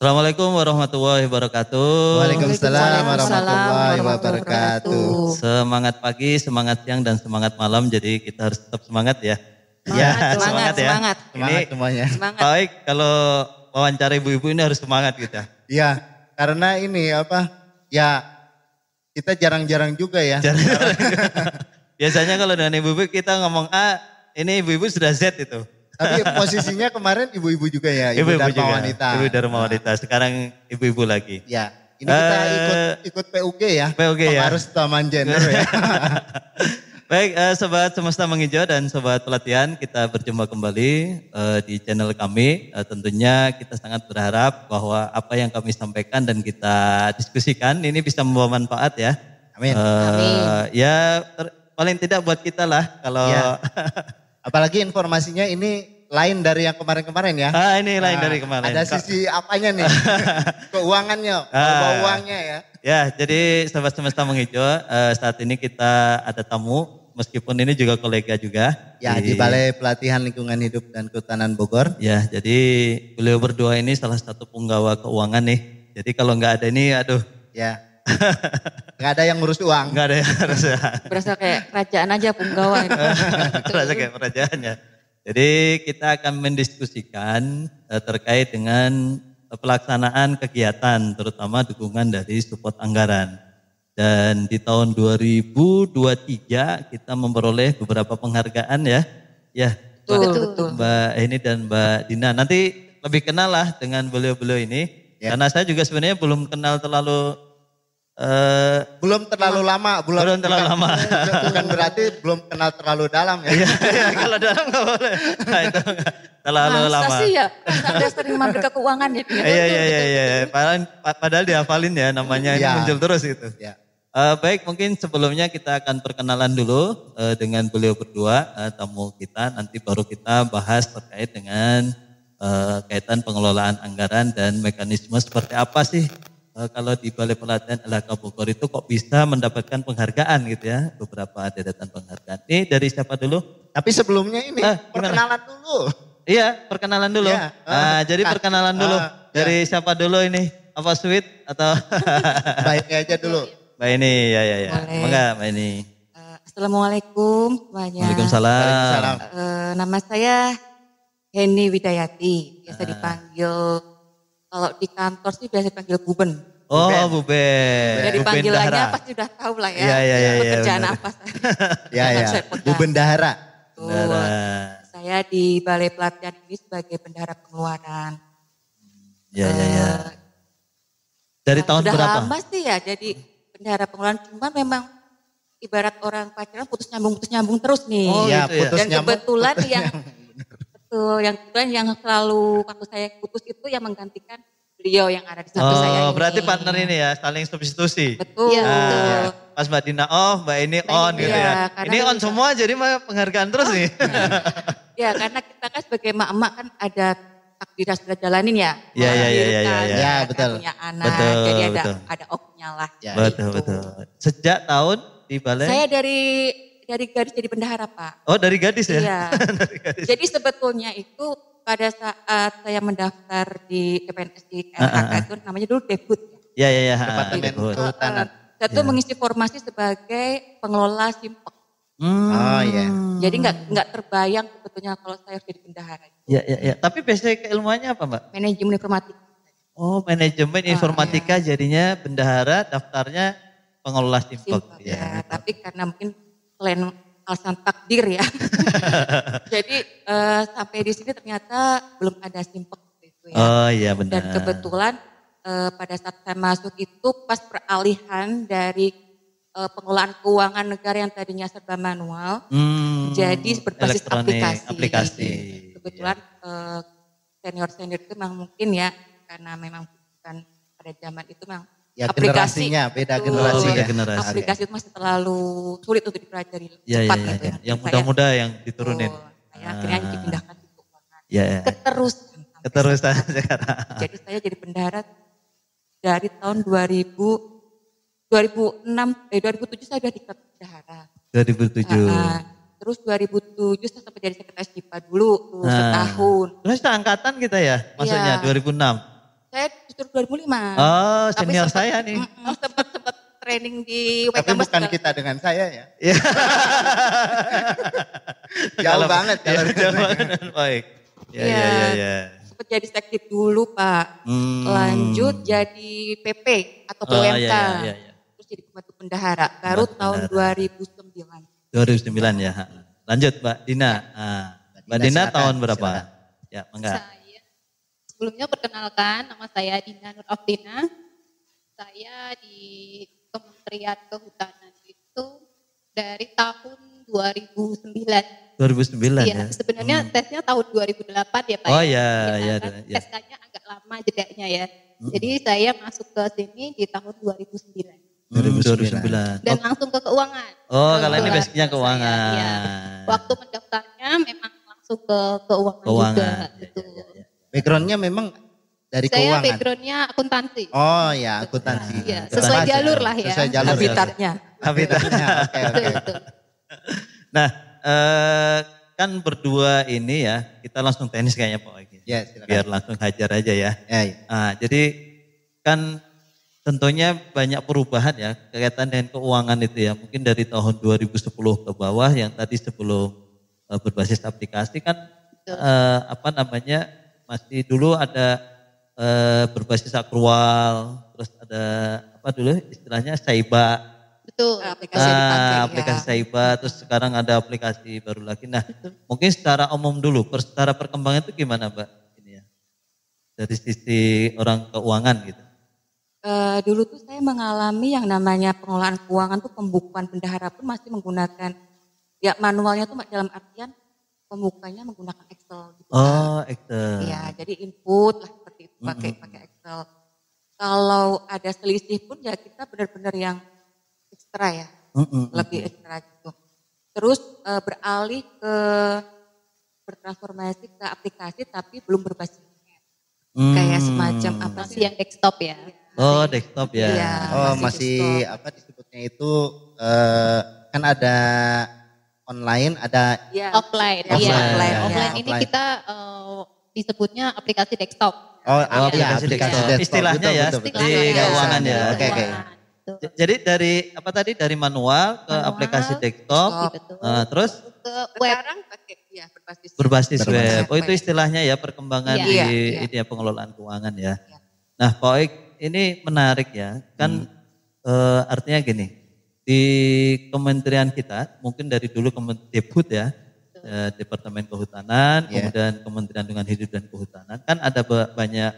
Assalamualaikum warahmatullahi wabarakatuh. Waalaikumsalam warahmatullahi wabarakatuh. Semangat pagi, semangat siang, dan semangat malam. Jadi kita harus tetap semangat ya. Semangat ya. semangat. Ini Semuanya. Semangat. Baik kalau wawancara ibu-ibu ini harus semangat kita. Iya, karena ini ya kita jarang-jarang juga ya. Biasanya kalau dengan ibu-ibu kita ngomong A, ini ibu-ibu sudah Z itu. Tapi posisinya kemarin ibu-ibu juga ya, ibu Dharma juga. Wanita. Ibu Dharma Wanita, sekarang ibu-ibu lagi. Ya, ini kita ikut PUG ya. PUG ya. Harus Taman Gender ya. Baik, Sobat Semesta Menghijau dan Sobat Pelatihan, kita berjumpa kembali di channel kami. Tentunya kita sangat berharap bahwa apa yang kami sampaikan dan kita diskusikan ini bisa membawa manfaat ya. Amin. Ya, paling tidak buat kita lah kalau... Ya. Apalagi informasinya ini lain dari yang kemarin-kemarin ya. Ini lain dari kemarin. Ada sisi apanya nih? Keuangannya, bawa uangnya ya. Ya, jadi Sobat Semesta Menghijau, saat ini kita ada tamu, meskipun ini juga kolega juga. Ya, di Balai Pelatihan Lingkungan Hidup dan Kehutanan Bogor. Ya, jadi beliau berdua ini salah satu penggawa keuangan nih. Jadi kalau nggak ada ini, aduh. Ya. Nggak ada yang ngurus uang. Nggak ada yang ngurus uang. Berasa kayak kerajaan aja penggawa ini. Berasa kayak kerajaan ya. Jadi kita akan mendiskusikan terkait dengan pelaksanaan kegiatan, terutama dukungan dari support anggaran. Dan di tahun 2023 kita memperoleh beberapa penghargaan ya. Ya, Betul. Mbak Eni dan Mbak Dina. Nanti lebih kenal lah dengan beliau-beliau ini. Ya. Karena saya juga sebenarnya belum kenal terlalu... belum terlalu lama. Belum terlalu lama. Bukan berarti belum kenal terlalu dalam ya. Iya, kalau dalam nggak boleh. Nah, itu terlalu lama. Masa sih ya, ada sering mampir ke keuangan ya. Iya. Padahal dihafalin ya namanya ini muncul terus gitu. Ya. Baik, mungkin sebelumnya kita akan perkenalan dulu dengan beliau berdua, tamu kita. Nanti baru kita bahas terkait dengan kaitan pengelolaan anggaran dan mekanisme seperti apa sih kalau di Balai Pelatihan LHK Bogor itu kok bisa mendapatkan penghargaan gitu ya, beberapa deretan penghargaan. Ini dari siapa dulu? Tapi sebelumnya ini perkenalan dulu. Iya, perkenalan dulu. Ya, jadi perkenalan dulu. Dari siapa dulu ini? Apa Sweet atau? Baiknya aja dulu. Mbak ini, ya. Enggak, Mbak ini. Assalamualaikum semuanya. Waalaikumsalam. Nama saya Heni Widayati, biasa dipanggil, kalau di kantor sih biasa dipanggil Buben. Oh, Buben. Dari panggilannya pasti sudah tahu lah ya. Iya. Pekerjaan apa Iya. Buben Dahara. Saya di Balai Pelatihan ini sebagai bendahara pengeluaran. Iya. Dari tahun sudah berapa? Sudah lama sih ya jadi bendahara pengeluaran. Cuma memang ibarat orang pacaran putus nyambung terus nih. Oh, ya, gitu ya. putus Dan nyambung. kebetulan yang selalu waktu saya putus itu yang menggantikan beliau yang ada di samping saya ini. Oh, berarti partner ini ya, saling substitusi. Betul. Pas Mbak Dina off, Mbak ini on gitu ya. Ini on semua jadi penghargaan terus nih. Ya, karena kita kan sebagai emak-emak kan ada takdir yang sudah jalanin ya. Iya, betul. Punya anak, jadi ada off-nya lah. Ya, betul. Sejak tahun di Balai? Saya dari gadis jadi bendahara, Pak. Oh, dari gadis ya? Iya. Dari gadis. Jadi sebetulnya itu pada saat saya mendaftar di PNS di LHK itu namanya dulu debut. Iya. Departemen Kehutanan. Saya tuh mengisi formasi sebagai pengelola simpek. Oh iya. Jadi nggak terbayang sebetulnya kalau saya harus jadi bendahara. Iya. Tapi basic keilmuannya apa, Mbak? Manajemen informatika. Oh, manajemen informatika jadinya bendahara, daftarnya pengelola simpek. Ya, tapi karena mungkin selain alasan takdir ya. Jadi sampai di sini ternyata belum ada simpek gitu ya. Oh iya benar. Dan kebetulan pada saat saya masuk itu pas peralihan dari pengelolaan keuangan negara yang tadinya serba manual jadi berbasis aplikasi. Kebetulan senior itu memang mungkin ya karena memang bukan pada zaman itu memang Ya aplikasi generasinya, beda generasi. Aplikasi itu masih terlalu sulit untuk dipelajari cepat gitu ya. Yang muda-muda yang diturunin. Saya akhirnya dipindahkan ke keuangan. Ya. Keterusan sekarang. Jadi saya jadi bendahara dari tahun 2007 saya sudah diklat bendahara. 2007. Terus 2007 saya sempat jadi sekretaris JIPA dulu setahun. Terus angkatan kita ya, maksudnya 2006. Saya justru 2005. Oh, senior saya nih. Sempat training di WK. Tapi bukan kita dengan saya ya. Iya. Jauh banget kalau jauh banget. Baik. Ya. Sempat jadi sektif dulu Pak. Lanjut jadi PP atau PWMK. Iya. Terus jadi pembantu bendahara. Baru tahun 2009. 2009 ya. Lanjut Mbak Dina. Mbak Dina tahun berapa? Silakan. Ya, enggak. Saya sebelumnya perkenalkan, nama saya Dina Nur Afdina. Saya di Kementerian Kehutanan itu dari tahun 2009. 2009 ya. Sebenarnya tesnya tahun 2008 ya Pak. Oh iya. SK-nya agak lama jedanya ya. Jadi saya masuk ke sini di tahun 2009. 2009. Dan langsung ke keuangan. Oh, kalau ini basicnya keuangan. Ya. Waktu mendaftarnya memang langsung ke keuangan juga. Gitu. Ya. Backgroundnya memang dari saya keuangan. backgroundnya akuntansi. Oh ya, akuntansi. Ya, sesuai jalur lah ya. Sesuai jalur. Habitatnya. Oke. Nah, kan berdua ini ya, kita langsung tenis kayaknya Pak Ogi. Ya, silakan. Biar langsung hajar aja ya. Ya. Jadi kan tentunya banyak perubahan ya kaitan dengan keuangan itu ya. Mungkin dari tahun 2010 ke bawah yang tadi sebelum berbasis aplikasi kan masih dulu ada berbasis akrual, terus ada apa dulu istilahnya Saiba. Betul. Aplikasi Saiba, terus sekarang ada aplikasi baru lagi. Nah, mungkin secara umum dulu, secara perkembangan itu gimana Mbak? Ini ya, dari sisi orang keuangan gitu. Dulu tuh saya mengalami yang namanya pengelolaan keuangan tuh pembukuan bendahara pun masih menggunakan ya manualnya tuh dalam artian pembukanya menggunakan Excel gitu. Oh, Excel. Iya, jadi input lah seperti itu pakai Excel. Kalau ada selisih pun ya kita benar-benar yang ekstra ya, lebih ekstra gitu. Terus beralih ke bertransformasi ke aplikasi tapi belum berbasis kayak semacam apa sih yang desktop ya. Oh, desktop ya. Iya, masih desktop. apa disebutnya itu kan ada online, ada offline. Offline ini kita disebutnya aplikasi desktop. Aplikasi desktop. Istilahnya ya, betul. di keuangan ya. Oke. Jadi dari manual ke aplikasi desktop, terus ke web. Sekarang pakai ya berbasis web. Oh, itu istilahnya ya perkembangan di pengelolaan keuangan ya. Nah, Pak Oik, ini menarik ya. Kan artinya gini, di kementerian kita, mungkin dari dulu Deput ya, Departemen Kehutanan, kemudian Kementerian Lingkungan Hidup dan Kehutanan, kan ada banyak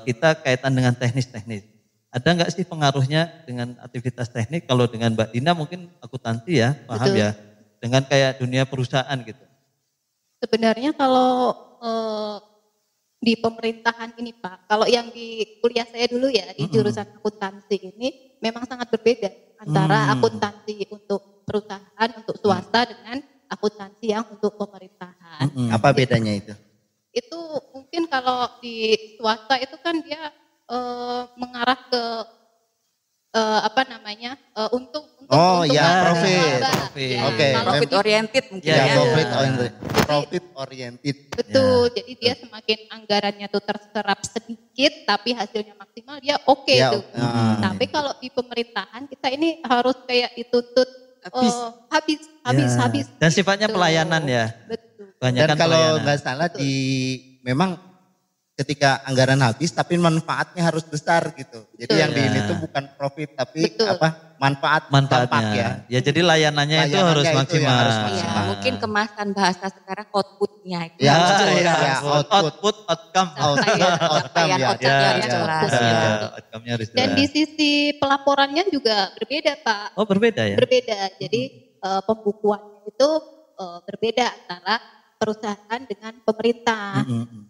kita kaitan dengan teknis-teknis. Ada nggak sih pengaruhnya dengan aktivitas teknik? Kalau dengan Mbak Dina mungkin akuntansi ya, paham ya, dengan kayak dunia perusahaan gitu. Sebenarnya kalau di pemerintahan ini Pak, kalau yang di kuliah saya dulu ya di jurusan akuntansi ini memang sangat berbeda antara akuntansi untuk perusahaan, untuk swasta dengan akuntansi yang untuk pemerintahan. Apa bedanya itu? Itu mungkin kalau di swasta itu kan dia mengarah ke untuk profit. Oke. Profit oriented mungkin ya. Profit oriented. Betul. Jadi dia semakin anggarannya tuh terserap sedikit tapi hasilnya maksimal dia oke tuh. Tapi kalau di pemerintahan kita ini harus kayak dituntut habis. Dan sifatnya pelayanan ya. Betul. Dan kalau nggak salah memang ketika anggaran habis tapi manfaatnya harus besar gitu. Jadi yang di ini tuh bukan profit tapi manfaatnya. Dampak ya. Ya jadi layanannya itu harus maksimal. Ya, mungkin kemasan bahasa sekarang outputnya itu. Output, outcome. Outcome-nya harus jelas. Dan di sisi pelaporannya juga berbeda Pak. Oh berbeda ya? Berbeda. Jadi pembukuannya itu berbeda antara perusahaan dengan pemerintah.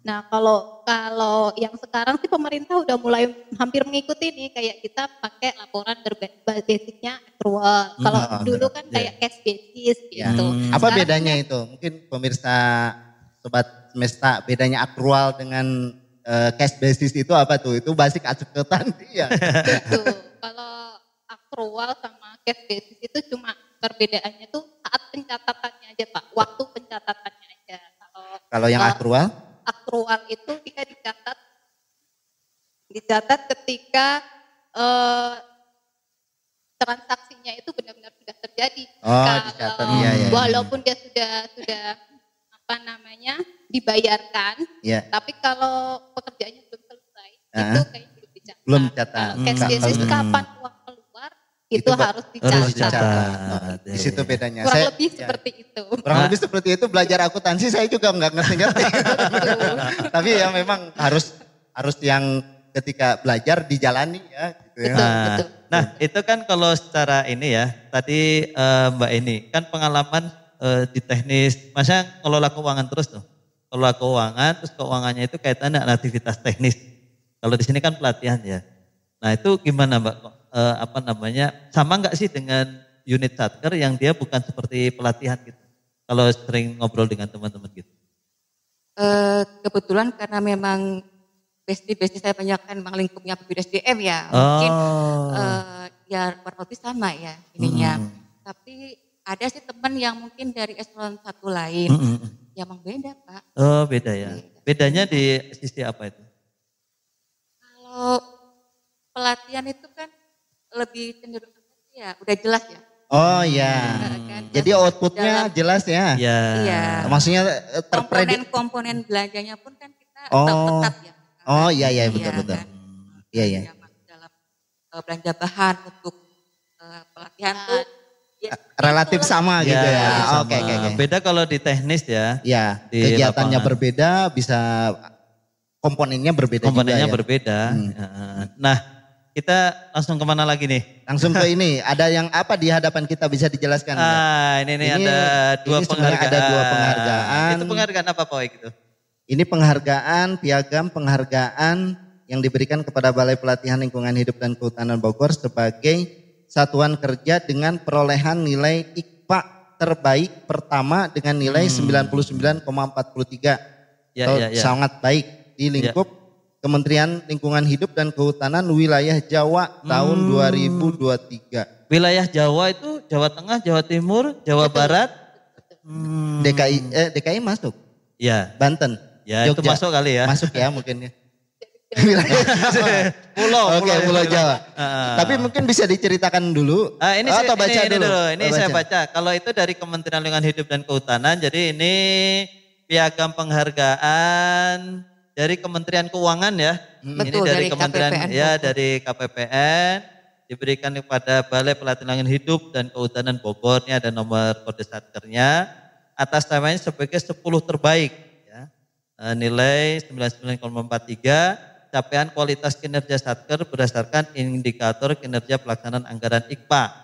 Nah kalau yang sekarang sih pemerintah udah mulai hampir mengikuti nih, kayak kita pakai laporan basicnya akrual. Kalau dulu kan kayak cash basis gitu. Apa bedanya itu? Mungkin pemirsa Sobat Semesta, bedanya akrual dengan cash basis itu apa tuh? Itu basic akuntansi ya. Betul. Kalau akrual sama cash basis itu cuma perbedaannya tuh saat pencatatannya aja Pak, waktu pencatatannya aja. Kalau yang akrual? Akrual itu dia dicatat Dicatat ketika transaksinya itu benar-benar sudah terjadi. Dicatat. Walaupun dia sudah dibayarkan, tapi kalau pekerjaannya belum selesai, itu kayaknya belum dicatat. Belum dicatat. Cash basis kapan uang keluar itu harus dicatat. Di situ bedanya. Kurang lebih seperti itu. Kurang lebih seperti itu. Belajar akuntansi saya juga nggak ngerti. Tapi ya memang harus yang ketika belajar dijalani ya. Gitu ya. Betul. Nah itu kan kalau secara ini ya, tadi Mbak ini kan pengalaman di teknis, masa ngelola keuangan terus tuh. Ngelola keuangan, terus keuangannya itu kaitannya dengan aktivitas teknis. Kalau di sini kan pelatihan ya. Nah itu gimana Mbak, sama nggak sih dengan unit satker yang dia bukan seperti pelatihan gitu? Kalau sering ngobrol dengan teman-teman gitu. Kebetulan karena memang besti saya banyak kan memang lingkupnya BPSDM ya, mungkin ya kurang lebih sama ya ininya. Tapi ada sih teman yang mungkin dari eselon 1 lain, ya emang beda Pak. Oh beda ya, bedanya di sisi apa itu? Kalau pelatihan itu kan lebih cenderung ya udah jelas ya. Oh iya, jadi outputnya jelas ya. Iya. Maksudnya terpredik. Komponen belanjanya pun kan kita tetap ya. Oh iya betul. Kan? Iya. Dalam belanja bahan untuk pelatihan tuh ya, relatif sama gitu ya. Oke. Beda kalau di teknis ya. Ya, kegiatannya berbeda, bisa komponennya berbeda komponennya juga ya. Berbeda. Nah, kita langsung kemana lagi nih? Langsung ke ini, ada yang apa di hadapan kita bisa dijelaskan? Ini ada dua penghargaan. Ada 2 penghargaan. Itu penghargaan apa Pak gitu? Ini penghargaan, piagam penghargaan yang diberikan kepada Balai Pelatihan Lingkungan Hidup dan Kehutanan Bogor sebagai satuan kerja dengan perolehan nilai IKPA terbaik pertama dengan nilai 99,43. Sangat baik di lingkup Kementerian Lingkungan Hidup dan Kehutanan wilayah Jawa tahun 2023. Wilayah Jawa itu Jawa Tengah, Jawa Timur, Jawa Barat. DKI masuk? Ya. Banten? Ya Jogja. Itu masuk kali ya. Masuk ya mungkin ya. Pulau Jawa. Tapi mungkin bisa diceritakan dulu. Ini saya baca. Kalau itu dari Kementerian Lingkungan Hidup dan Kehutanan, jadi ini piagam penghargaan dari Kementerian Keuangan ya. Betul, ini dari Kementerian KPPN, dari KPPN diberikan kepada Balai Pelatihan Lingkungan Hidup dan Kehutanan Bogor. Ini ada nomor kode satkernya. Atas namanya sebagai 10 terbaik ya. Nilai 99,43, capaian kualitas kinerja satker berdasarkan indikator kinerja pelaksanaan anggaran IKPA.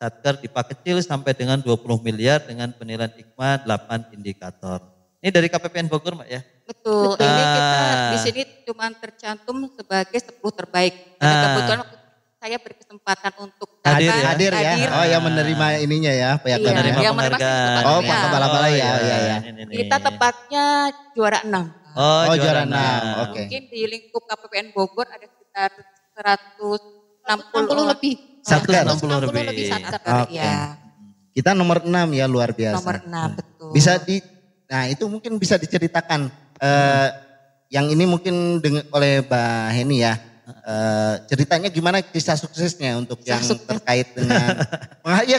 Satker DIPA kecil sampai dengan 20 miliar dengan penilaian IKPA 8 indikator. Ini dari KPPN Bogor Mbak ya? Betul, ini kita di sini cuma tercantum sebagai 10 terbaik. Kebetulan saya berkesempatan untuk hadir ya. Oh ya menerima ininya ya, menerima penghargaan. Oh Pak Kepala Balai ya. Kita tepatnya juara 6. Oh juara 6. Oke. Mungkin di lingkup KPPN Bogor ada sekitar 160 lebih. 160 lebih satker. Ya. Kita nomor 6 ya, luar biasa. Nomor 6 betul. Nah itu mungkin bisa diceritakan. Yang ini mungkin oleh Mbak Heni ya. Ceritanya gimana kisah suksesnya untuk yang terkait dengan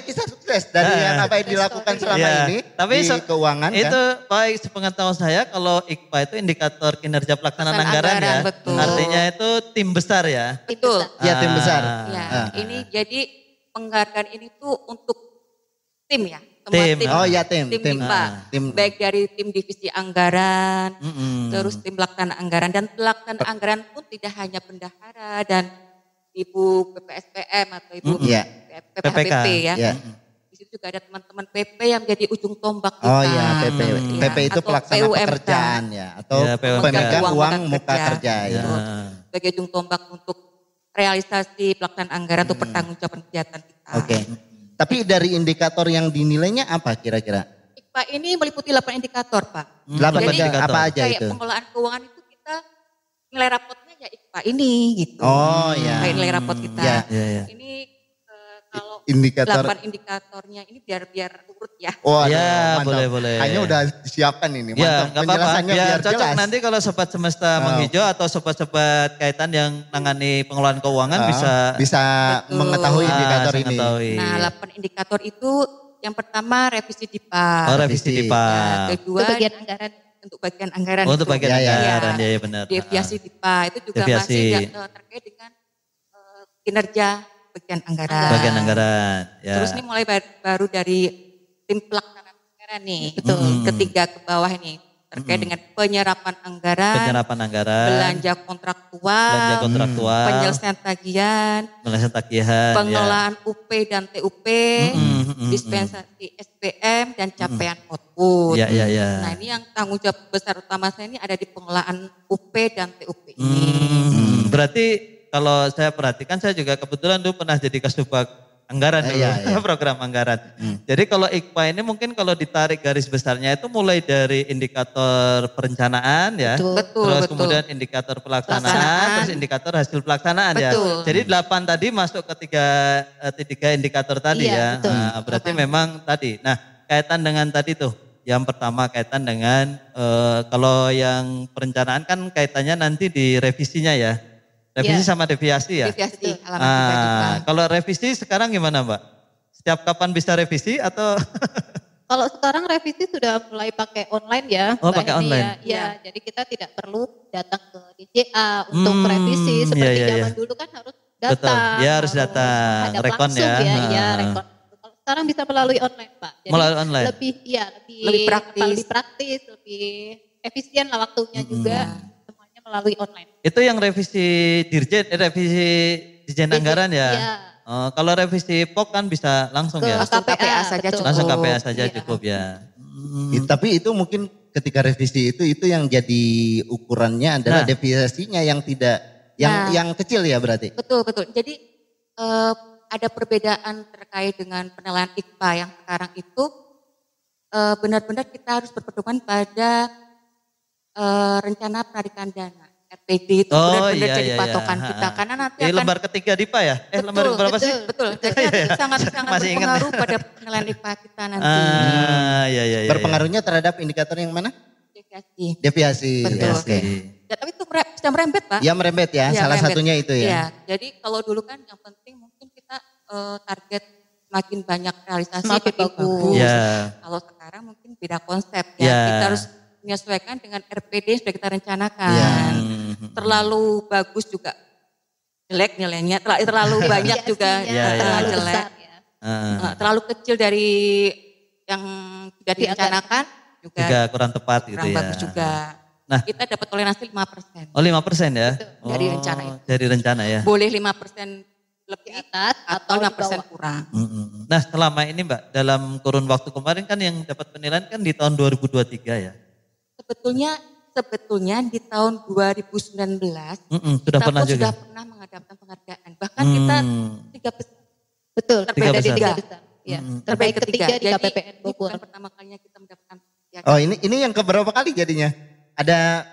kisah sukses dari yang apa yang dilakukan selama ini tapi di keuangan itu baik sepengetahuan saya kalau IKPA itu indikator kinerja pelaksanaan anggaran ya. Betul. Artinya itu tim besar ya. Betul. Ya tim besar. Ini jadi penghargaan ini tuh untuk tim ya. Tim. Tim IKPA. Baik dari tim divisi anggaran, terus tim pelaksana anggaran, dan pelaksana anggaran pun tidak hanya bendahara dan ibu PPSPM atau ibu PPHBP ya. Di situ juga ada teman-teman PP yang menjadi ujung tombak kita. Oh iya, PP itu pelaksana pekerjaan ya, atau pemegang uang muka kerja ya. Sebagai ujung tombak untuk realisasi pelaksanaan anggaran untuk pertanggungjawaban kegiatan kita. Oke. Tapi dari indikator yang dinilainya apa kira-kira? IKPA ini meliputi 8 indikator Pak. 8 indikator. Apa aja kayak itu? Pengelolaan keuangan itu kita nilai rapotnya ya IKPA ini gitu. Oh iya. Kayak nilai rapot kita. Ya. Ini kalau indikator. 8 indikatornya ini biar urut ya. Oh ya, mantap. boleh. Kayaknya udah disiapkan ini. Mantap. Ya, nggak apa-apa. Biar cocok jelas. nanti kalau sobat semesta menghijau atau sobat-sobat kaitan yang nangani pengelolaan keuangan bisa mengetahui indikator ini. Nah, 8 indikator itu yang pertama revisi DIPA. Oh, revisi DIPA. Ya, kedua itu bagian anggaran. Untuk bagian anggaran. Oh, untuk bagian anggaran, ya benar. Deviasi DIPA itu juga masih terkait dengan kinerja bagian anggaran. Bagian anggaran, ya. Terus ini mulai baru dari tim pelaksanaan anggaran nih. Betul. Ketiga ke bawah ini terkait dengan penyerapan anggaran, belanja kontraktual, penyelesaian tagihan, pengelolaan UP dan TUP, dispensasi SPM dan capaian output. Nah, ini yang tanggung jawab besar utama saya ini ada di pengelolaan UP dan TUP ini. Berarti kalau saya perhatikan, saya juga kebetulan dulu pernah jadi kasubag anggaran dulu, program anggaran. Jadi kalau IKPA ini mungkin kalau ditarik garis besarnya itu mulai dari indikator perencanaan ya, terus kemudian indikator pelaksanaan, terus indikator hasil pelaksanaan ya. Jadi 8 tadi masuk ke tiga indikator tadi ya. Nah, berarti memang tadi. Nah, kaitan dengan tadi tuh, yang pertama kaitan dengan kalau yang perencanaan kan kaitannya nanti di revisinya ya. Revisi sama deviasi ya? Deviasi, kalau revisi sekarang gimana Mbak? Setiap kapan bisa revisi atau? Kalau sekarang revisi sudah mulai pakai online ya. Oh, pakai online? Ya, jadi kita tidak perlu datang ke DJA untuk revisi. Seperti zaman dulu kan harus datang. Betul, ya harus datang, rekon ya. Rekon. Kalau sekarang bisa melalui online Pak. Jadi melalui online? Lebih praktis, lebih efisien lah waktunya juga. Melalui online. Itu yang revisi Dirjen Anggaran ya? Iya. Kalau revisi POK kan bisa langsung ya? Langsung KPA saja cukup. Langsung KPA saja cukup ya. Tapi itu mungkin ketika revisi itu yang jadi ukurannya adalah deviasinya yang tidak, yang kecil ya berarti? Betul. Jadi ada perbedaan terkait dengan penilaian IKPA yang sekarang itu benar-benar kita harus berpedoman pada rencana penarikan dana RPD itu benar-benar jadi patokan kita karena nanti akan lembar ketiga DIPA ya? Lembar berapa sih? Betul. Jadi sangat berpengaruh pada penilaian IKPA kita nanti. Iya. Berpengaruhnya terhadap indikator yang mana? Deviasi. Betul. Ya, tapi itu sudah merembet Pak. Ya merembet ya, salah satunya itu ya. Iya, jadi kalau dulu kan yang penting mungkin kita target makin banyak realisasi makin bagus. Kalau sekarang mungkin beda konsep ya. Kita harus menyesuaikan dengan RPD yang sudah kita rencanakan. Terlalu bagus juga jelek nilainya, terlalu banyak juga jelek. Terlalu kecil dari yang sudah direncanakan juga kurang tepat gitu ya. Bagus juga. Nah, kita dapat toleransi 5%. Oh 5% ya? Dari rencana itu. Dari rencana ya? Boleh 5% lebih atas atau 5% kurang. Nah selama ini Mbak, dalam kurun waktu kemarin kan yang dapat penilaian kan di tahun 2023 ya? Sebetulnya di tahun 2019 sudah pernah menghadapkan penghargaan. Bahkan kita 3 besar. Betul, terbaik dari 3 besar. Ya, terbaik ketiga di KPPN Bogor. Jadi pertama kalinya kita mendapatkan penghargaan. Oh ini yang keberapa kali jadinya? Ada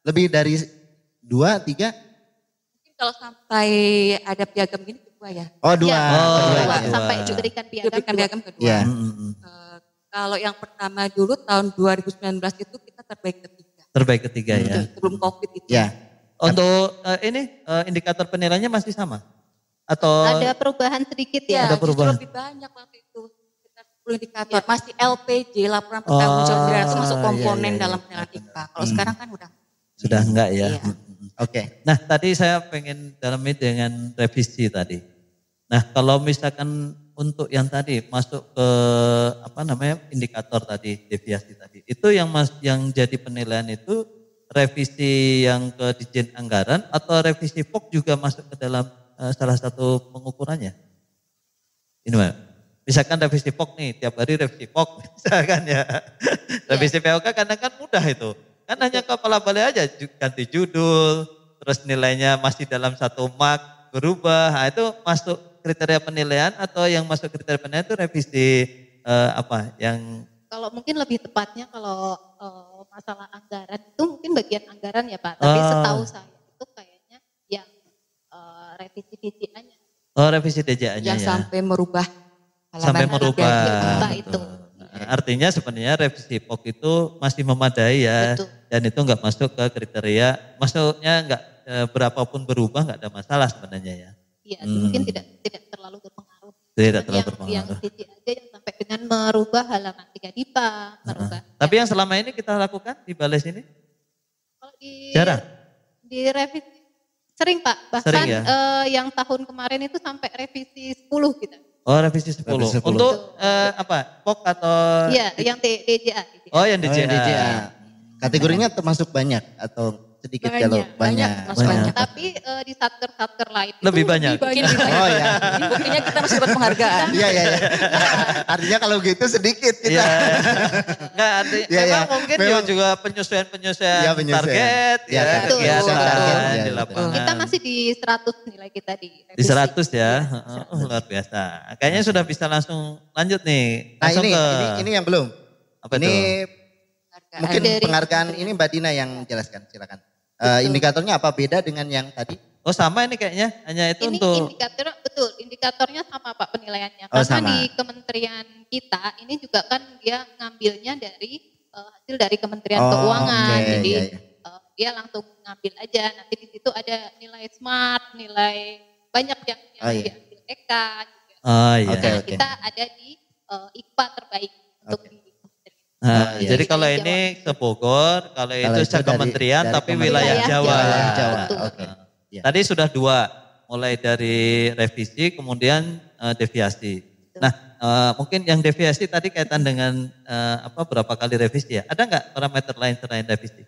lebih dari 2, 3? Mungkin kalau sampai ada piagam gini kedua ya. Oh 2. Sampai diberikan piagam kedua. Ya. Kalau yang pertama dulu tahun 2019 itu kita terbaik ketiga. Terbaik ketiga ya. Sebelum COVID itu. Ya. Untuk indikator penilaiannya masih sama? Atau ada perubahan sedikit ya? Ada perubahan. Lebih banyak waktu itu. Kita 10 indikator. Masih LPJ, laporan pertanggungjawaban itu masuk komponen dalam penilaian IKPA. Kalau sekarang kan sudah enggak ya. Oke. Nah tadi saya pengen dalami dengan revisi tadi. Nah kalau misalkan untuk yang tadi masuk ke indikator tadi, deviasi tadi. Itu yang jadi penilaian itu revisi yang ke Dirjen Anggaran atau revisi POK juga masuk ke dalam salah satu pengukurannya? Ini Mbak. Misalkan revisi POK nih, tiap hari revisi POK misalkan ya. Revisi POK karena kan mudah itu. Kan hanya kepala balai aja ganti judul, terus nilainya masih dalam 1 mark berubah. Nah, itu masuk kriteria penilaian atau yang masuk kriteria penilaian itu revisi Kalau mungkin lebih tepatnya kalau masalah anggaran itu mungkin bagian anggaran ya Pak. Tapi setahu saya itu kayaknya yang revisi DJA-nya. Oh, revisi DJA-nya yang ya. sampai merubah halaman Sampai merubah. itu. Artinya sebenarnya revisi POK itu masih memadai ya. Betul. Dan itu enggak masuk ke kriteria, maksudnya enggak berapapun berubah enggak ada masalah sebenarnya ya. Iya, mungkin tidak terlalu berpengaruh. Tidak terlalu yang berpengaruh. DJA aja yang sampai dengan merubah halaman 3 DIPA, merubah. Tapi yang selama ini kita lakukan di balai sini? Kalau Jarang? Di revisi sering Pak, bahkan Sering ya? yang tahun kemarin itu sampai revisi 10 kita. Oh, revisi 10. Revisi 10. Untuk apa? POK atau? Iya, yang DJA. Oh, yang Oh, DJA. yang DJA. Kategorinya termasuk banyak atau sedikit kalau banyak? Banyak. Tapi di satker lain Lebih itu banyak. Mungkin Oh ya. buktinya kita masih dapat penghargaan. Iya. Artinya kalau gitu sedikit kita. Iya. Enggak, artinya Iya, iya. memang mungkin Memang. juga penyesuaian Iya, penyesuaian. target Iya, ya, target. kegiatan Betul. di Iya, lapangan. Kita masih di 100 nilai kita di revisi. Di 100 ya. Oh, luar biasa. Kayaknya sudah bisa langsung lanjut nih. Nah Langsung ini yang belum. apa Ini itu? mungkin Dari- penghargaan ini Mbak Dina yang jelaskan, silakan. Indikatornya apa beda dengan yang tadi? Oh, sama ini kayaknya. Hanya itu Ini untuk indikatornya sama Pak penilaiannya. Oh, Karena sama. di kementerian kita ini juga kan dia ngambilnya dari hasil dari Kementerian Oh, Keuangan. oke, Jadi iya. dia langsung ngambil aja. Nanti di situ ada nilai smart, nilai banyak yang Oh, iya. diambil Eka juga. Oh iya. Oke, Nah, oke. kita ada di IPA terbaik untuk Oke. di kementerian. Nah, iya. jadi kalau Di ini ke Bogor, kalau itu itu dari sekementerian tapi wilayah Wilayah Jawa. Wilayah Jawa. Betul. Oke. Iya. Tadi sudah 2, mulai dari revisi kemudian deviasi. Nah, mungkin yang deviasi tadi kaitan dengan berapa kali revisi ya? Ada nggak parameter lain selain revisi?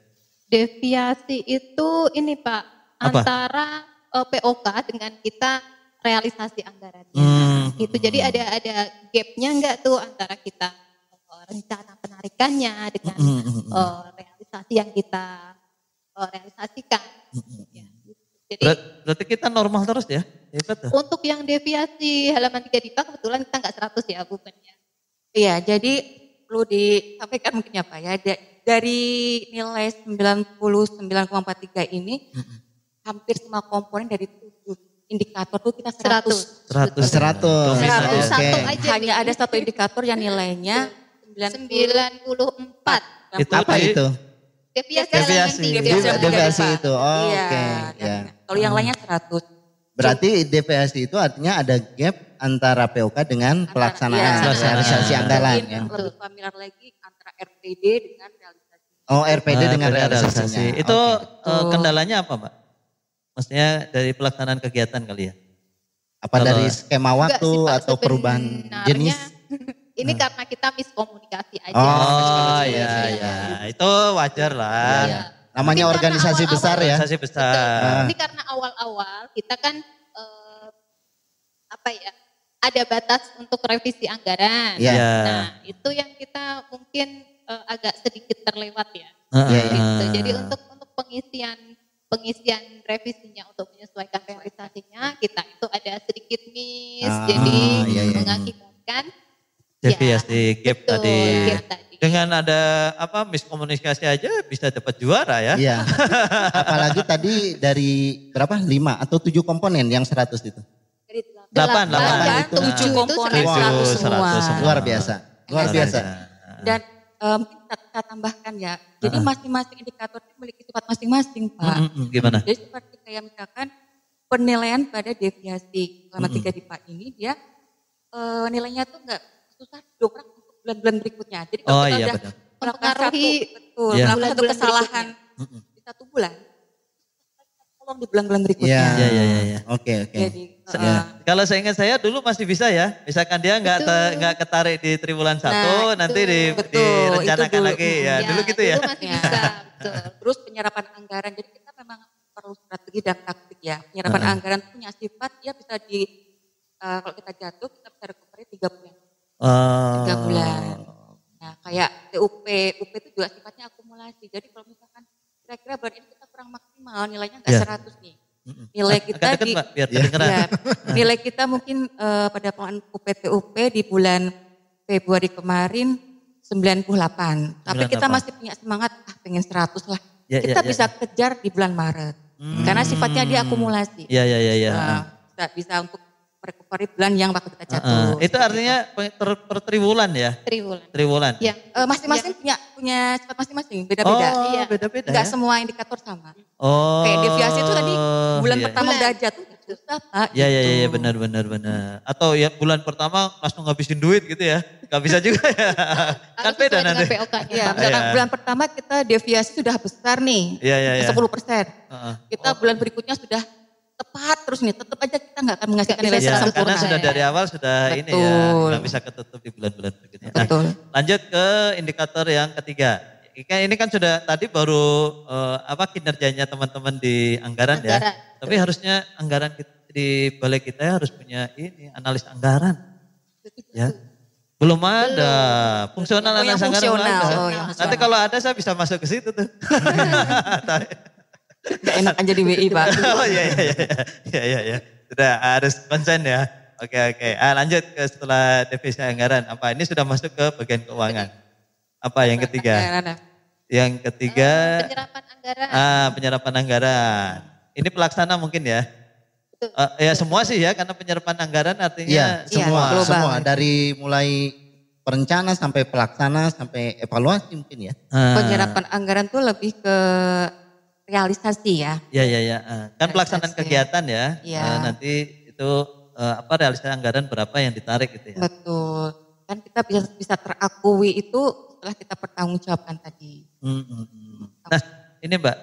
Deviasi itu ini Pak, Apa? antara POK dengan kita realisasi anggarannya. Gitu. Jadi ada gapnya enggak tuh antara kita rencana penarikannya dengan realisasi yang kita realisasikan. Ya, gitu. Jadi Berarti kita normal terus ya? Hebat tuh. untuk yang deviasi halaman 3 DIPA kebetulan kita enggak 100 ya bukannya. Iya, jadi perlu disampaikan mungkin ya Pak ya, dari nilai 99,43 ini hampir semua komponen dari 7 indikator tuh kita 100. 100. 101 Oke. aja Hanya ada satu indikator yang nilainya 94. Itu Apa di- itu? Deviasi Deviasi. Deviasi itu. Oh, Iya, oke. dan Ya. kalau yang lainnya 100. Berarti deviasi itu artinya ada gap antara POK dengan pelaksanaan Iya, realisasi iya. anggaran. Mungkin Ya. lebih familiar lagi antara RPD dengan realisasi. Oh, RPD dengan beda realisasinya. Itu Oke. kendalanya apa Mbak? Maksudnya dari pelaksanaan kegiatan kali ya? Apa Kalau- dari skema waktu Enggak sih, Pak. atau perubahan Sebenarnya jenis? Ini karena kita miskomunikasi aja. Oh iya iya, itu wajar lah. Iya. Namanya Tapi karena organisasi awal-awal- besar ya. Organisasi besar. Ini karena awal-awal kita kan ada batas untuk revisi anggaran. Iya. Nah itu yang kita mungkin agak sedikit terlewat ya. Iya, iya. Gitu. Jadi untuk pengisian revisinya untuk menyesuaikan realisasinya kita itu ada sedikit miss. Ah, jadi iya, iya. mengakibatkan Deviasi gap betul, tadi. gap tadi. Dengan ada miskomunikasi aja bisa dapat juara ya. Iya. Apalagi tadi dari berapa? 5 atau 7 komponen yang 100 itu. Dari 8, 8 itu. 7 komponen Wow. 100 semua. 100 semua. Luar biasa. Luar biasa. Dan mungkin kita tambahkan ya, jadi masing-masing indikator itu memiliki sifat masing-masing Pak. Gimana? Jadi seperti kayak misalkan penilaian pada deviasi selama 3 DIPA ini dia nilainya tuh enggak susah didongkrak untuk bulan-bulan berikutnya. Jadi kalau Oh kita iya udah benar. melakukan Mempengaruhi Iya. satu bulan-bulan kesalahan di 1 bulan, tolong di bulan-bulan berikutnya. Iya. Iya. Oke, oke. Jadi Kalau saya ingat saya dulu masih bisa ya. Misalkan dia nggak ketarik di triwulan 1, Nah, nanti betul, direncanakan itu dulu. lagi ya. Ya, Dulu gitu ya. Dulu masih Ya. bisa. Betul. Terus penyerapan anggaran, jadi kita memang perlu strategi dan taktik ya. Penyerapan anggaran punya sifat dia bisa kalau kita jatuh kita bisa recovery 3 bulan. 3 bulan. Nah kayak UP itu juga sifatnya akumulasi. Jadi kalau misalkan kira-kira bulan ini kita kurang maksimal, nilainya nggak Iya. 100 nih. Nilai kita Agak dekat, Mbak, biar kedengeran. ya, nilai kita mungkin pada pengelolaan UPTUP di bulan Februari kemarin 98. Tapi kita 98. masih punya semangat, pengen 100 lah. Ya, Kita ya, ya. bisa kejar di bulan Maret. Karena sifatnya dia akumulasi. Iya. Nah, bisa untuk recovery bulan yang waktu kita jatuh. Itu artinya per triwulan ya? Triwulan. Iya. Masing-masing punya cepat masing-masing, beda-beda. Oh, beda-beda. Enggak ya? semua indikator sama. Oh. Kayak deviasi itu tadi bulan iya. pertama udah jatuh susah Pak. Iya benar. Atau ya bulan pertama langsung ngabisin duit gitu ya? Gak bisa juga ya. Kan beda nanti. Iya, misalkan bulan pertama kita deviasi sudah besar nih. Iya. 10%. Kita bulan berikutnya sudah tepat terus nih, tetap aja kita nggak akan menghasilkan nilai sempurna. Karena sudah dari awal sudah Betul. ini ya, nggak bisa ketutup di bulan-bulan berikutnya. Betul. Lanjut ke indikator yang ketiga. Ini kan sudah tadi baru kinerjanya teman-teman di anggaran ya. Tapi harusnya anggaran di balai kita harus punya ini analis anggaran. Ya. Belum ada. Fungsional analis anggaran belum ada. Nanti kalau ada saya bisa masuk ke situ tuh. Gak enak aja di WI Pak. Oh iya. Sudah harus konsen ya. Oke. Lanjut ke setelah divisi anggaran. Apa ini sudah masuk ke bagian keuangan? Apa yang ketiga? Yang ketiga penyerapan anggaran. Penyerapan anggaran. Ini pelaksana mungkin ya? Ya semua sih ya, karena penyerapan anggaran artinya semua dari mulai perencana sampai pelaksana sampai evaluasi mungkin ya. Penyerapan anggaran tuh lebih ke realisasi ya. Iya. Kan pelaksanaan kegiatan ya. Nanti itu realisasi anggaran berapa yang ditarik gitu ya. Betul. Kan kita bisa terakui itu setelah kita pertanggungjawabkan tadi. Nah ini Mbak,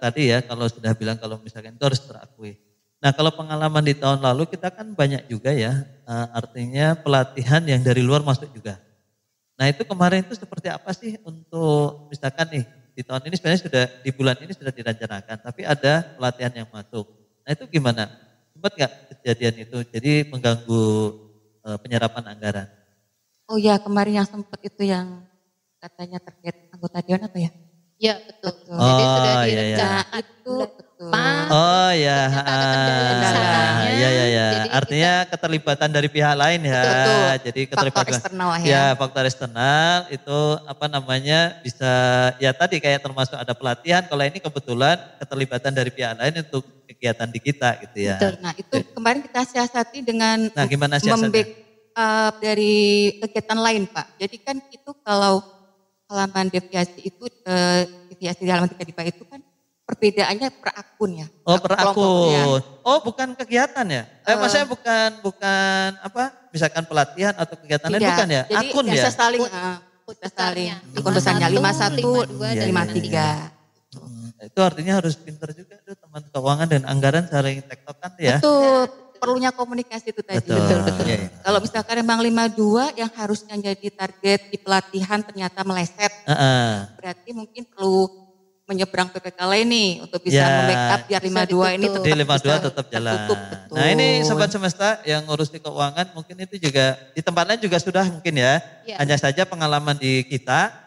tadi ya kalau sudah bilang kalau misalkan itu harus terakui. Nah kalau pengalaman di tahun lalu kita kan banyak juga ya, artinya pelatihan yang dari luar masuk juga. Nah itu kemarin itu seperti apa sih untuk misalkan nih di tahun ini sebenarnya sudah di bulan ini sudah direncanakan, tapi ada pelatihan yang masuk. Nah itu gimana? Sempat nggak kejadian itu? Jadi mengganggu penyerapan anggaran? Oh ya kemarin yang sempat itu yang katanya terkait anggota dewan atau ya? Ya betul. Jadi sudah direncanakan itu betul. Oh ya. Artinya keterlibatan dari pihak lain ya. Betul. Jadi faktor eksternal ya. Ya faktor eksternal itu bisa ya tadi kayak termasuk ada pelatihan. Kalau ini kebetulan keterlibatan dari pihak lain untuk kegiatan di kita gitu ya. Betul. Nah itu kemarin kita siasati dengan gimana siasatnya? Dari kegiatan lain Pak. Jadi kan itu kalau halaman deviasi itu, deviasi di halaman 3 DIPA itu kan perbedaannya per akun ya. Oh per akun. Oh bukan kegiatan ya? Maksudnya bukan misalkan pelatihan atau kegiatan lain bukan ya? Jadi akun ya? Saling, akun besarnya 51, 53. Itu artinya harus pintar juga tuh teman keuangan dan anggaran saling tektokan ya. Betul. Perlunya komunikasi itu tadi. Betul. Ya. Kalau misalkan memang 52 yang harusnya jadi target di pelatihan ternyata meleset. Berarti mungkin perlu menyeberang PPK lain nih untuk bisa membackup biar 52 ini tetap di 52 tetap jalan. Betul. Nah ini Sobat Semesta yang ngurus di keuangan mungkin itu juga di tempat lain juga sudah mungkin ya. Hanya saja pengalaman di kita,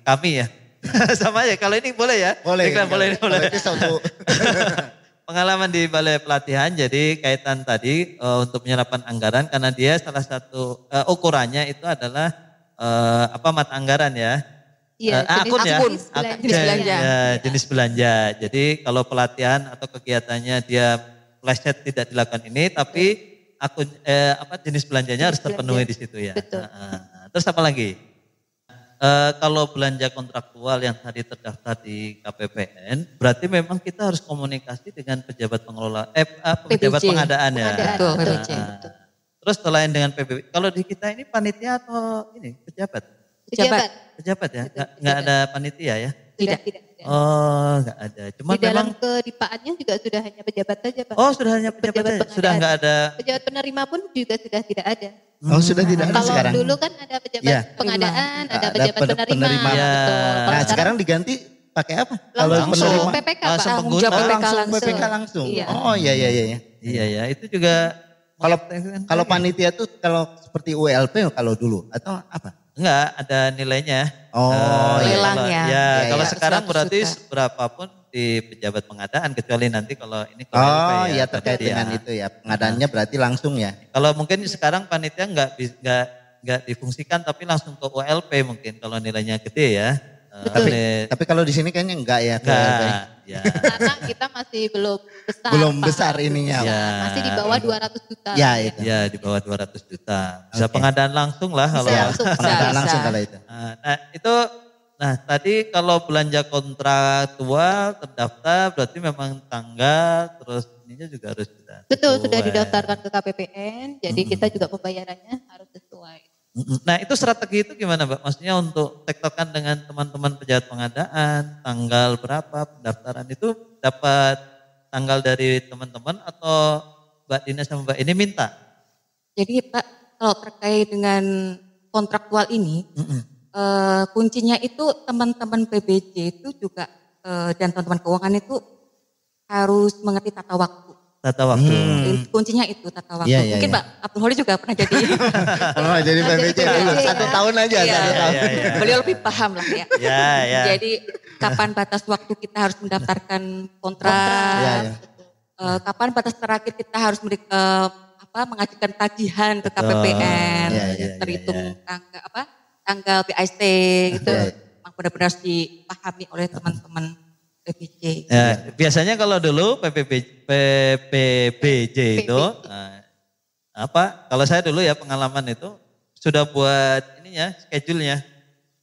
kami ya. Sama ya kalau ini boleh ya? Boleh. Pengalaman di balai pelatihan, jadi kaitan tadi untuk penyerapan anggaran karena dia salah satu ukurannya itu adalah mata anggaran ya. Iya, akun ya. Jenis belanja. Jenis belanja. Jadi kalau pelatihan atau kegiatannya dia flash tidak dilakukan ini, tapi akun jenis belanjanya harus terpenuhi di situ ya. Betul. Terus apa lagi? Kalau belanja kontraktual yang tadi terdaftar di KPPN, berarti memang kita harus komunikasi dengan pejabat pengelola, pejabat pengadaan ya. Betul, PBC. Terus selain dengan PBB, kalau di kita ini panitia atau ini pejabat ya, nggak ada panitia ya? Tidak. Oh, nggak ada. Cuma di dalam memang kedipaannya juga sudah hanya pejabat saja Pak. Oh, sudah hanya pejabat saja. Sudah nggak ada. Pejabat penerima pun juga sudah tidak ada. Oh, sudah tidak ada sekarang. Kalau dulu kan ada pejabat pengadaan, ada pejabat penerima. Ya. Betul. Nah, sekarang diganti pakai apa? Kalau penerima PPK Pak. Langsung pengguna. PPK langsung. Iya. Oh iya. Iya ya, itu juga. Kalau panitia tuh kalau seperti ULP kalau dulu atau apa? Enggak, ada nilainya. Lelang ya. Ya, kalau sekarang berarti berapapun di pejabat pengadaan kecuali nanti kalau ini ya terkait dengan itu ya. Pengadaannya berarti langsung ya. Kalau mungkin sekarang panitia enggak difungsikan tapi langsung ke ULP mungkin kalau nilainya gede ya. Tapi kalau di sini kayaknya enggak ya. Enggak. Ya. Karena kita masih belum besar. Belum besar ininya. Ya. Masih di bawah 200 juta. Ya itu. Ya di bawah 200 juta. Bisa pengadaan langsung lah kalau. Pengadaan langsung kalau itu. Nah itu, tadi kalau belanja kontraktual terdaftar berarti memang tanggal terus ininya juga harus kita. Betul, sudah didaftarkan ke KPPN. Jadi kita juga pembayarannya harus sesuai. Nah itu strategi itu gimana Mbak? Maksudnya untuk tektokan dengan teman-teman pejabat pengadaan, tanggal berapa pendaftaran itu dapat tanggal dari teman-teman atau Mbak Dina sama Mbak ini minta? Jadi Pak, kalau terkait dengan kontraktual ini, kuncinya itu teman-teman PBJ itu juga dan teman-teman keuangan itu harus mengerti tata waktu. Tata waktu. Kuncinya itu tata waktu. Iya, Mungkin iya. Mbak Abdul Holi juga pernah jadi. Pernah jadi PBJ dulu, 1 tahun aja. Iya, 1 tahun. Beliau lebih paham lah ya. Ya. Jadi kapan batas waktu kita harus mendaftarkan kontrak. Iya. Kapan batas terakhir kita harus mengajukan tagihan ke KPPN. Iya. Terhitung tanggal BAST gitu. Memang benar-benar harus dipahami oleh teman-teman PBJ. Ya, biasanya kalau dulu PPBJ itu kalau saya dulu ya pengalaman itu sudah buat ininya schedule-nya.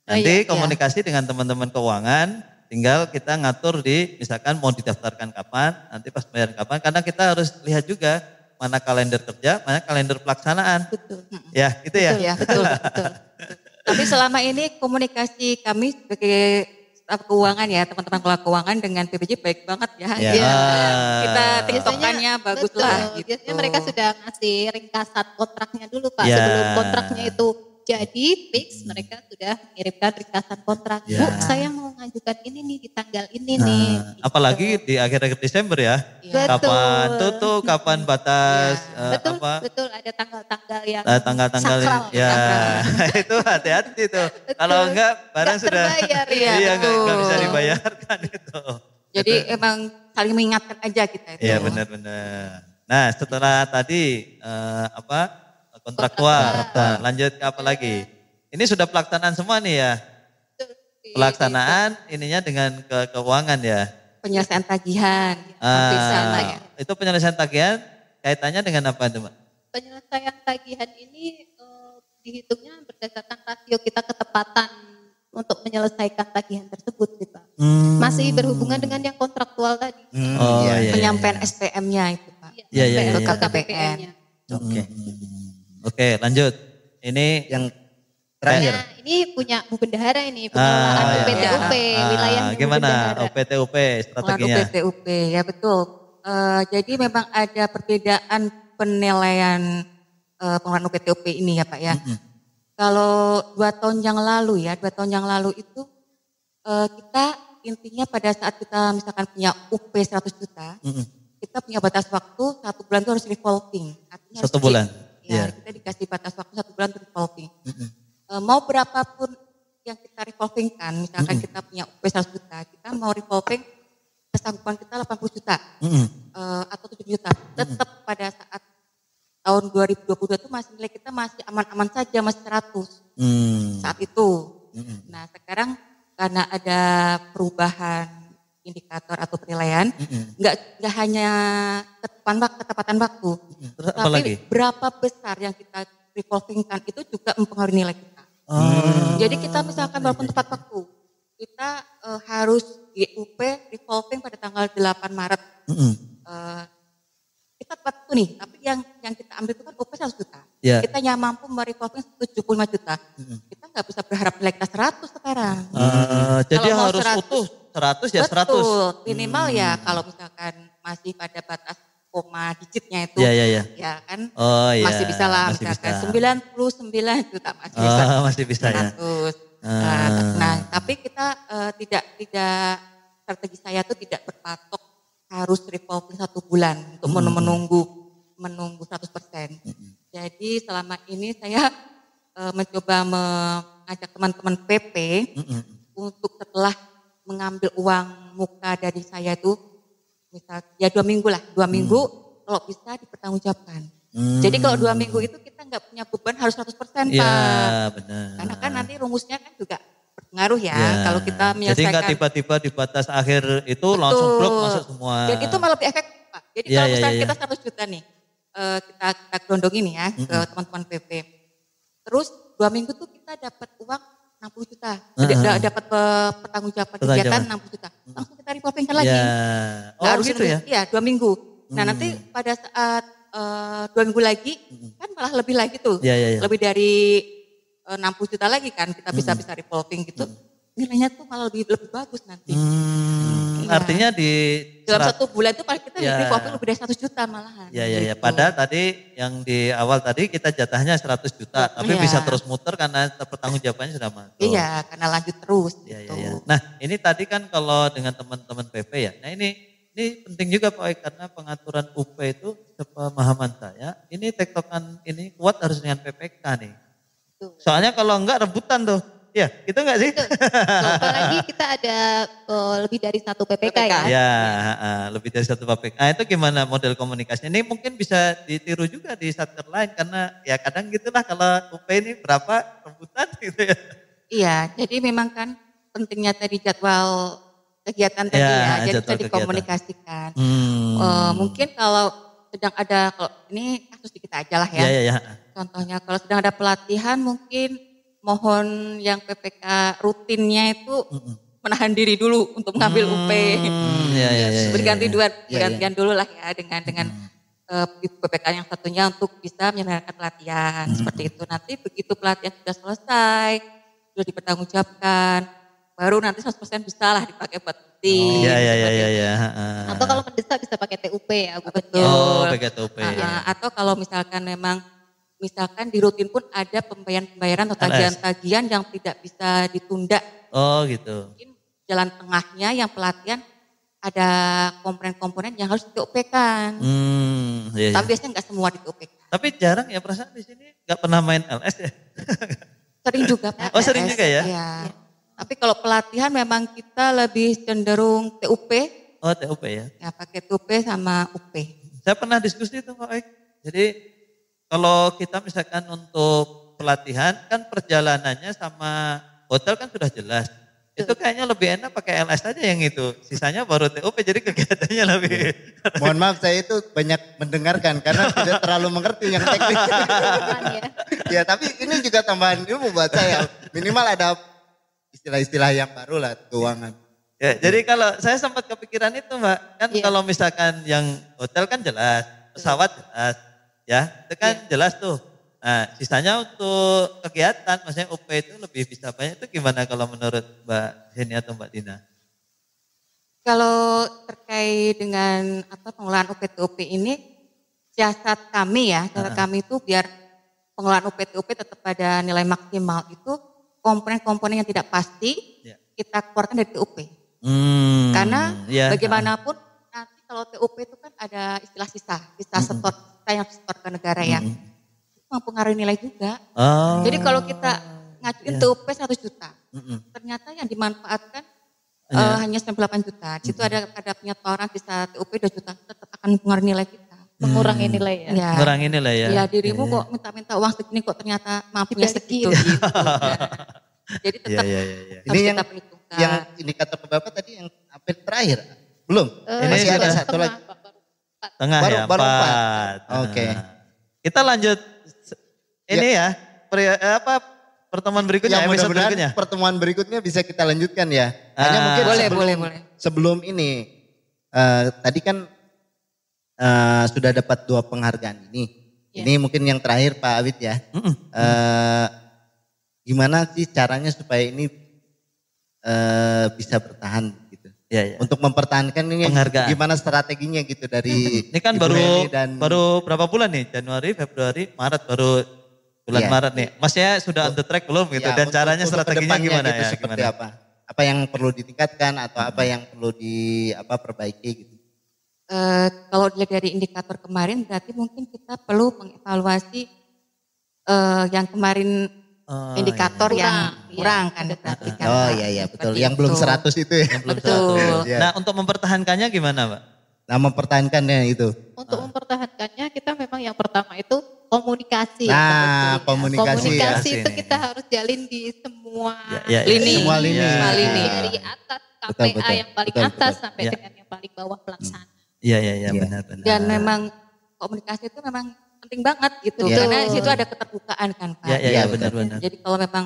Nanti komunikasi dengan teman-teman keuangan, tinggal kita ngatur misalkan mau didaftarkan kapan, nanti pas bayar kapan, karena kita harus lihat juga mana kalender kerja, mana kalender pelaksanaan. Betul. Ya, gitu ya. Betul. Tapi selama ini komunikasi kami sebagai staf keuangan ya, teman-teman kelola keuangan dengan PBJ baik banget ya. Ya. Kita tiktokannya bagus lah. Gitu. Biasanya mereka sudah ngasih ringkasan kontraknya dulu Pak. Ya. Sebelum kontraknya itu jadi fix, mereka sudah mengirimkan ringkasan kontrak. Ya. Bu, saya mau ngajukan ini nih di tanggal ini nih. Gitu. Apalagi di akhir-akhir Desember ya. Kapan tutup, kapan batas. Betul. Ada tanggal-tanggal yang tanggal-tanggal sakral. ya itu hati-hati tuh. Kalau enggak barang Nggak sudah terbayar, enggak bisa dibayarkan itu. Jadi emang saling mengingatkan aja kita itu. Iya benar-benar. Nah setelah tadi kontraktual, lanjut ke apa lagi? Ini sudah pelaksanaan semua nih ya. Pelaksanaan ininya dengan keuangan ya. Penyelesaian tagihan. Itu penyelesaian tagihan kaitannya dengan apa Mbak? Penyelesaian tagihan ini dihitungnya berdasarkan rasio kita ketepatan untuk menyelesaikan tagihan tersebut sih Pak. Masih berhubungan dengan yang kontraktual tadi. Penyampaian SPM-nya itu Pak. Iya. Ke KPPN-nya. Oke, lanjut. Ini yang terakhir. Nah, ini punya Bu Bendahara ini, pengelolaan UPTUP wilayahnya Bu gimana Bendahara. OPTUP strateginya? UPTUP, ya betul. Jadi memang ada perbedaan penilaian pengelolaan UPTUP ini ya Pak ya. Kalau 2 tahun yang lalu itu kita intinya pada saat kita misalkan punya UP 100 juta, kita punya batas waktu 1 bulan itu harus revolving. Artinya 1 bulan? Ya, kita dikasih batas waktu 1 bulan untuk revolving. Mau berapapun yang kita revolvingkan, misalkan kita punya UP 100 juta, kita mau revolving kesanggupan kita 80 juta atau 70 juta. Tetap pada saat tahun 2022 itu nilai kita masih aman-aman saja, masih 100 saat itu. Nah sekarang karena ada perubahan indikator atau penilaian, nggak hanya ketepatan waktu, tapi berapa besar yang kita revolvingkan itu juga mempengaruhi nilai kita. Jadi kita misalkan walaupun tepat waktu, kita harus di UP revolving pada tanggal 8 Maret. Kita tepat waktu nih, tapi yang kita ambil itu kan UP 100 juta. Kita hanya mampu merevolving 75 juta. Kita nggak bisa berharap nilai kita 100 sekarang. Jadi harus 100, utuh 100 ya 100. Betul, minimal ya kalau misalkan masih pada batas koma digitnya itu. Ya kan masih bisa lah masih misalkan bisa. 99 juta masih bisa. Masih bisa 100. ya. Nah, tapi kita tidak strategi saya itu tidak berpatok harus revolving 1 bulan untuk menunggu 100%. Jadi selama ini saya mencoba mengajak teman-teman PP untuk setelah mengambil uang muka dari saya itu misal ya 2 minggu lah, 2 minggu kalau bisa dipertanggungjawabkan. Jadi kalau 2 minggu itu kita nggak punya beban harus 100% Pak. Iya benar. Karena kan nanti rumusnya kan juga ngaruh ya. Kalau kita Jadi menyelesaikan. nggak tiba-tiba di batas akhir itu langsung blok masuk semua. Dan itu malah lebih efektif Pak. Jadi kalau misalnya kita 100 juta nih, kita gelondongin ya ke teman-teman PP. Terus 2 minggu tuh kita dapat uang 60 juta. Dapat pertanggungjawaban kegiatan 60 juta. Langsung kita revolvingkan lagi. Oh gitu ya? Iya 2 minggu. Nah nanti pada saat 2 minggu lagi kan malah lebih lagi tuh. Lebih dari 60 juta lagi kan kita bisa revolving gitu. Nilainya tuh malah lebih bagus nanti. Artinya dalam 1 bulan itu kita revolving lebih dari 100 juta malahan. Iya. Padahal tadi yang di awal tadi kita jatahnya 100 juta. Tapi bisa terus muter karena pertanggungjawabannya sudah masuk. Iya karena lanjut terus. Iya. Nah ini tadi kan kalau dengan teman-teman PP ya. Nah ini penting juga Pak Oi, karena pengaturan UP itu sepemahaman saya. Ini tektokan ini kuat harus dengan PPK nih. Soalnya kalau enggak rebutan tuh. Ya, gitu enggak sih? Apalagi kita ada lebih dari 1 PPK ya. Ya, lebih dari 1 PPK. Nah, itu gimana model komunikasinya? Ini mungkin bisa ditiru juga di satker lain karena ya kadang gitulah kalau UP ini berapa rebutan gitu ya. Iya, jadi memang kan pentingnya tadi jadwal kegiatan tadi ya, jadi bisa dikomunikasikan. Mungkin kalau sedang ada, kalau ini kasus di kita aja lah ya. Iya. Contohnya kalau sedang ada pelatihan mungkin mohon yang PPK rutinnya itu menahan diri dulu untuk mengambil UP. Bergantian dulu lah ya dengan PPK yang satunya untuk bisa menyelenggarakan pelatihan seperti itu. Nanti begitu pelatihan sudah selesai, sudah dipertanggungjawabkan, baru nanti 100% bisa lah dipakai buat rutin. Iya. Atau kalau mendesak bisa pakai TUP ya. Betul. Pakai TUP. Atau kalau misalkan misalkan di rutin pun ada pembayaran atau tagihan-tagihan yang tidak bisa ditunda. Oh gitu. Mungkin jalan tengahnya yang pelatihan ada komponen-komponen yang harus di-TUP-kan. Tapi biasanya nggak semua di-TUP-kan. Tapi jarang ya perasaan di sini nggak pernah main LS ya? Sering juga Pak. Oh sering juga ya? Iya. Tapi kalau pelatihan memang kita lebih cenderung TUP. Oh TUP ya? Ya pakai TUP sama UP. Saya pernah diskusi itu Pak Oi. Jadi kalau kita misalkan untuk pelatihan kan perjalanannya sama hotel kan sudah jelas. Itu kayaknya lebih enak pakai LS aja yang itu. Sisanya baru TUP jadi kegiatannya lebih. Mohon maaf saya itu banyak mendengarkan karena tidak terlalu mengerti yang teknis. Ya tapi ini juga tambahan ilmu buat saya. Minimal ada istilah-istilah yang baru lah keuangan. Ya, jadi kalau saya sempat kepikiran itu Mbak. Kan kalau misalkan yang hotel kan jelas, pesawat jelas. Ya, itu kan jelas tuh. Nah, sisanya untuk kegiatan, maksudnya UP itu lebih bisa banyak. Itu gimana kalau menurut Mbak Heni atau Mbak Dina? Kalau terkait dengan pengelolaan UP-TUP ini, siasat kami itu biar pengelolaan UP-TUP tetap pada nilai maksimal itu komponen-komponen yang tidak pasti kita keluarkan dari TUP. Karena bagaimanapun nanti kalau TUP itu kan ada istilah sisa setor, kita yang setor ke negara ya. Itu mempengaruhi nilai juga. Jadi kalau kita ngajuin TUP 100 juta, ternyata yang dimanfaatkan hanya 98 juta. Di situ ada penyetoran bisa TUP 2 juta, tetap akan mempengaruhi nilai kita. Mengurangi nilai ya. Mengurangi nilai ya. Ya dirimu kok minta-minta uang segini kok ternyata mampunya segitu. Gitu. Jadi tetap harus ini kita perhitungkan. Yang indikator Bapak tadi yang hampir terakhir. Belum? Ini masih ada sudah satu lagi. Tengah baru 4. Oke. Kita lanjut ini ya. Pertemuan berikutnya, episode berikutnya. Pertemuan berikutnya bisa kita lanjutkan ya. Hanya mungkin boleh. Sebelum ini, tadi kan sudah dapat 2 penghargaan ini. Ini mungkin yang terakhir Pak Awid ya. Gimana sih caranya supaya ini bisa bertahan gitu? Untuk mempertahankan ini penghargaan. Gimana strateginya gitu dari ini kan baru berapa bulan nih? Januari, Februari, Maret baru bulan Maret nih. Masnya sudah on the track belum gitu? Dan caranya strateginya gimana gitu, ya? Seperti apa? Apa yang perlu ditingkatkan atau apa yang perlu perbaiki gitu? Kalau dilihat dari indikator kemarin berarti mungkin kita perlu mengevaluasi yang kemarin indikator yang kurang kan berarti kan. Oh iya betul. Yang belum 100 itu ya. Yang belum 100. Nah untuk mempertahankannya gimana Mbak? Nah mempertahankannya itu. Untuk mempertahankannya kita memang yang pertama itu komunikasi. Nah, komunikasi itu kita harus jalin di semua lini. Semua lini. Dari atas KPA yang paling atas sampai dengan yang paling bawah pelaksana. Iya benar-benar. Dan memang komunikasi itu memang penting banget gitu. Karena di situ ada keterbukaan kan Pak. Iya benar-benar. Jadi kalau memang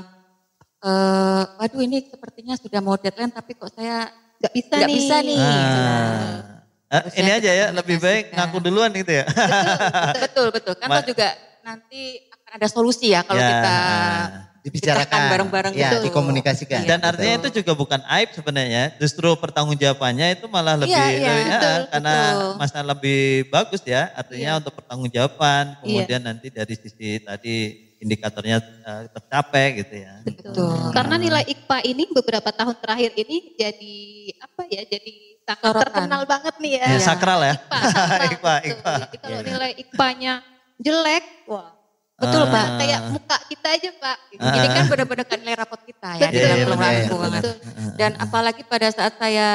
waduh ini sepertinya sudah mau deadline tapi kok saya nggak bisa nih. Ini aja ya, lebih baik ngaku duluan gitu ya. Betul. Kan juga nanti akan ada solusi ya kalau kita dibicarakan bareng-bareng ya, gitu. dikomunikasikan. Dan artinya itu juga bukan aib sebenarnya, justru pertanggungjawabannya itu malah lebih, karena masalah lebih bagus ya, artinya untuk pertanggungjawaban, kemudian nanti dari sisi tadi indikatornya tercapai gitu ya. Betul. Karena nilai IKPA ini beberapa tahun terakhir ini jadi jadi sangat terkenal banget nih ya. Sakral ya. IKPA. Jadi kalau nilai IKPA-nya jelek, wah. Betul Pak. Kayak muka kita aja Pak. Ini kan benar-benar nilai rapot kita ya di dalam pengelolaan keuangan. Dan apalagi pada saat saya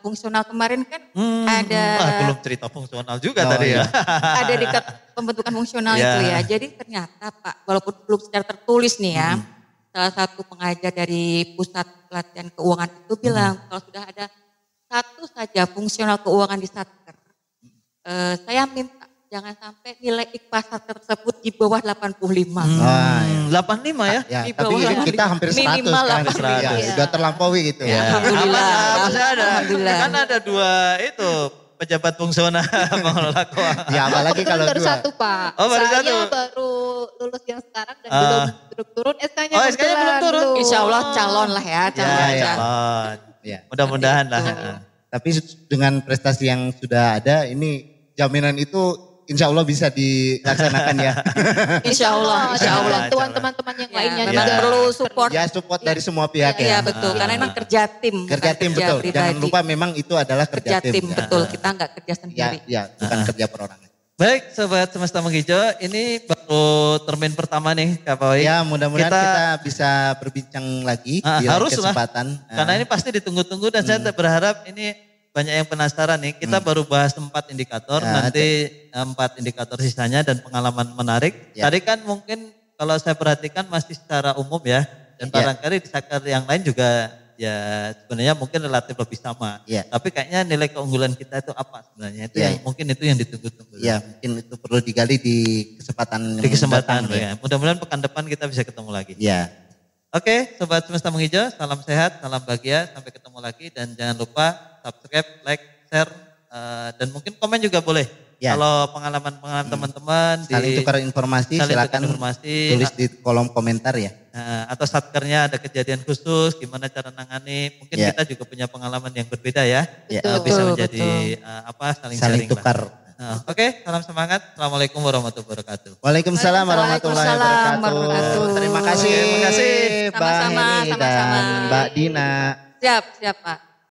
fungsional kemarin kan ada. Belum cerita fungsional juga tadi ya. Ada di pembentukan fungsional itu ya. Jadi ternyata Pak, walaupun belum secara tertulis nih ya. Salah satu pengajar dari pusat pelatihan keuangan itu bilang kalau sudah ada satu saja fungsional keuangan di Satker, saya minta jangan sampai nilai IKPA Satker tersebut di bawah 85. 85 ya? Di bawah tapi kita hampir 100 minimal kan. Sudah terlampaui gitu ya. Alhamdulillah. Kan ada 2 itu pejabat fungsional pengelola keuangan. Ya apalagi kalau baru 2. satu Pak. Saya baru lulus yang sekarang dan belum turun SK-nya. SK-nya belum turun. Insya Allah calon lah ya. Calon. Mudah-mudahan lah. Tapi dengan prestasi yang sudah ada ini jaminan itu insya Allah bisa dilaksanakan ya. Insya Allah. Bantuan teman-teman yang lainnya memang perlu support. Ya support dari semua pihak ya. Iya betul, karena memang kerja tim. Kerja tim betul, jangan lupa memang itu adalah kerja tim. Betul, kita nggak kerja sendiri. Ya, bukan kerja perorangan. Baik Sobat Semesta Menghijau, ini baru termin pertama nih Kak Pawi. Ya mudah-mudahan kita bisa berbincang lagi di kesempatan. Karena ini pasti ditunggu-tunggu dan saya berharap ini banyak yang penasaran nih. Kita baru bahas 4 indikator, nanti 4 indikator sisanya dan pengalaman menarik. Tadi kan mungkin kalau saya perhatikan masih secara umum ya. Dan barangkali di sektor yang lain juga ya sebenarnya mungkin relatif lebih sama. Tapi kayaknya nilai keunggulan kita itu apa sebenarnya? Itu yang mungkin itu yang ditunggu-tunggu. Ya mungkin itu perlu digali di kesempatan yang datang. Mudah-mudahan pekan depan kita bisa ketemu lagi. Ya. Oke, Sobat Semesta Menghijau, salam sehat, salam bahagia, sampai ketemu lagi dan jangan lupa subscribe, like, share, dan mungkin komen juga boleh. Kalau pengalaman-pengalaman teman-teman saling tukar informasi, silakan tulis di kolom komentar ya. Atau satkernya ada kejadian khusus, gimana cara nangani, mungkin kita juga punya pengalaman yang berbeda ya. Bisa menjadi saling tukar. Oke, salam semangat. Assalamualaikum warahmatullahi wabarakatuh. Waalaikumsalam warahmatullahi wabarakatuh. Terima kasih. Sama-sama. Mbak Dina. Siap Pak.